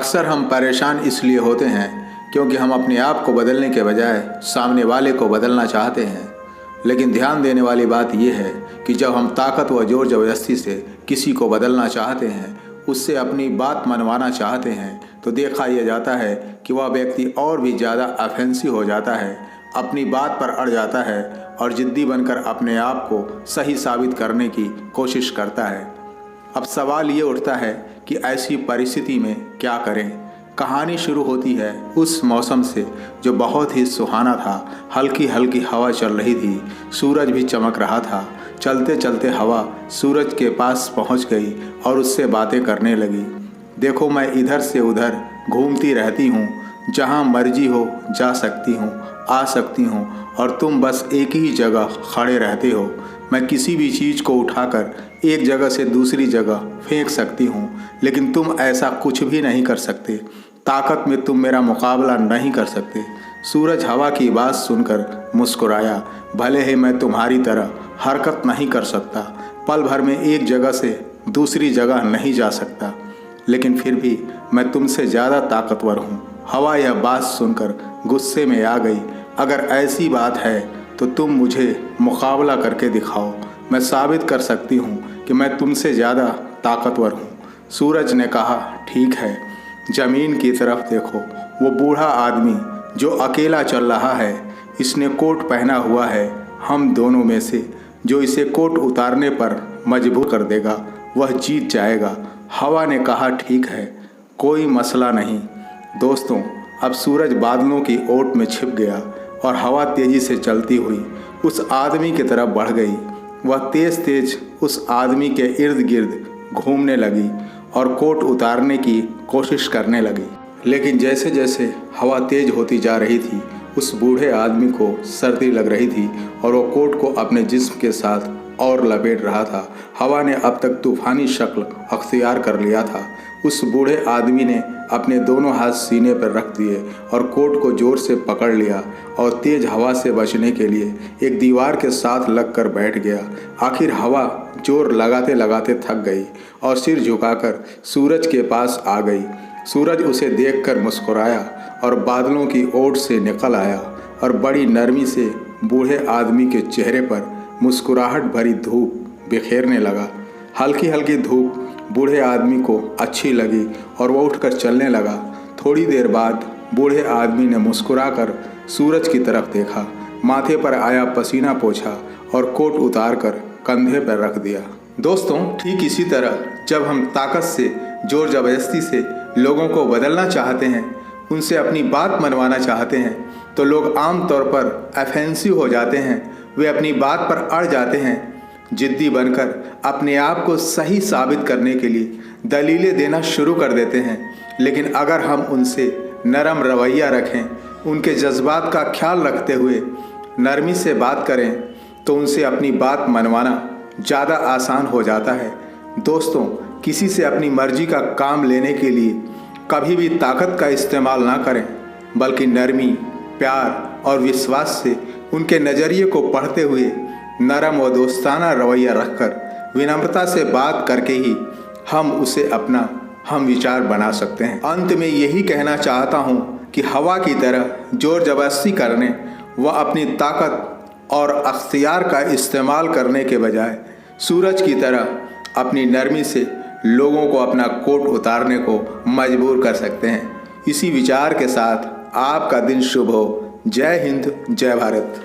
अक्सर हम परेशान इसलिए होते हैं क्योंकि हम अपने आप को बदलने के बजाय सामने वाले को बदलना चाहते हैं। लेकिन ध्यान देने वाली बात यह है कि जब हम ताकत व जोर ज़बरदस्ती से किसी को बदलना चाहते हैं, उससे अपनी बात मनवाना चाहते हैं, तो देखा यह जाता है कि वह व्यक्ति और भी ज़्यादा ऑफेंसिव हो जाता है, अपनी बात पर अड़ जाता है और ज़िद्दी बनकर अपने आप को सही साबित करने की कोशिश करता है। अब सवाल ये उठता है कि ऐसी परिस्थिति में क्या करें। कहानी शुरू होती है उस मौसम से जो बहुत ही सुहाना था। हल्की हल्की हवा चल रही थी, सूरज भी चमक रहा था। चलते चलते हवा सूरज के पास पहुंच गई और उससे बातें करने लगी। देखो, मैं इधर से उधर घूमती रहती हूँ, जहाँ मर्जी हो जा सकती हूँ, आ सकती हूँ, और तुम बस एक ही जगह खड़े रहते हो। मैं किसी भी चीज़ को उठाकर एक जगह से दूसरी जगह फेंक सकती हूँ, लेकिन तुम ऐसा कुछ भी नहीं कर सकते। ताकत में तुम मेरा मुकाबला नहीं कर सकते। सूरज हवा की बात सुनकर मुस्कुराया। भले ही मैं तुम्हारी तरह हरकत नहीं कर सकता, पल भर में एक जगह से दूसरी जगह नहीं जा सकता, लेकिन फिर भी मैं तुमसे ज़्यादा ताकतवर हूँ। हवा यह बात सुनकर गुस्से में आ गई। अगर ऐसी बात है तो तुम मुझे मुकाबला करके दिखाओ, मैं साबित कर सकती हूँ कि मैं तुमसे ज़्यादा ताकतवर हूँ। सूरज ने कहा, ठीक है। ज़मीन की तरफ देखो, वो बूढ़ा आदमी जो अकेला चल रहा है, इसने कोट पहना हुआ है। हम दोनों में से जो इसे कोट उतारने पर मजबूर कर देगा वह जीत जाएगा। हवा ने कहा, ठीक है, कोई मसला नहीं। दोस्तों, अब सूरज बादलों की ओट में छिप गया और हवा तेज़ी से चलती हुई उस आदमी की तरफ बढ़ गई। वह तेज़ तेज़ उस आदमी के इर्द गिर्द घूमने लगी और कोट उतारने की कोशिश करने लगी। लेकिन जैसे जैसे हवा तेज़ होती जा रही थी, उस बूढ़े आदमी को सर्दी लग रही थी और वो कोट को अपने जिस्म के साथ और लपेट रहा था। हवा ने अब तक तूफ़ानी शक्ल अख्तियार कर लिया था। उस बूढ़े आदमी ने अपने दोनों हाथ सीने पर रख दिए और कोट को ज़ोर से पकड़ लिया और तेज़ हवा से बचने के लिए एक दीवार के साथ लगकर बैठ गया। आखिर हवा जोर लगाते लगाते थक गई और सिर झुकाकर सूरज के पास आ गई। सूरज उसे देखकर मुस्कुराया और बादलों की ओट से निकल आया और बड़ी नरमी से बूढ़े आदमी के चेहरे पर मुस्कुराहट भरी धूप बिखेरने लगा। हल्की हल्की धूप बूढ़े आदमी को अच्छी लगी और वो उठकर चलने लगा। थोड़ी देर बाद बूढ़े आदमी ने मुस्कुराकर सूरज की तरफ देखा, माथे पर आया पसीना पोंछा और कोट उतार कर कंधे पर रख दिया। दोस्तों, ठीक इसी तरह जब हम ताकत से, जोर ज़बरदस्ती से लोगों को बदलना चाहते हैं, उनसे अपनी बात मनवाना चाहते हैं, तो लोग आम तौर पर ऑफेंसिव हो जाते हैं। वे अपनी बात पर अड़ जाते हैं, जिद्दी बनकर अपने आप को सही साबित करने के लिए दलीलें देना शुरू कर देते हैं। लेकिन अगर हम उनसे नरम रवैया रखें, उनके जज्बात का ख्याल रखते हुए नरमी से बात करें, तो उनसे अपनी बात मनवाना ज़्यादा आसान हो जाता है। दोस्तों, किसी से अपनी मर्जी का काम लेने के लिए कभी भी ताकत का इस्तेमाल ना करें, बल्कि नरमी, प्यार और विश्वास से उनके नज़रिए को पढ़ते हुए नरम व दोस्ताना रवैया रखकर विनम्रता से बात करके ही हम उसे अपना हम विचार बना सकते हैं। अंत में यही कहना चाहता हूँ कि हवा की तरह जोर ज़बरदस्ती करने व अपनी ताकत और अख्तियार का इस्तेमाल करने के बजाय सूरज की तरह अपनी नरमी से लोगों को अपना कोट उतारने को मजबूर कर सकते हैं। इसी विचार के साथ आपका दिन शुभ हो। जय हिंद, जय भारत।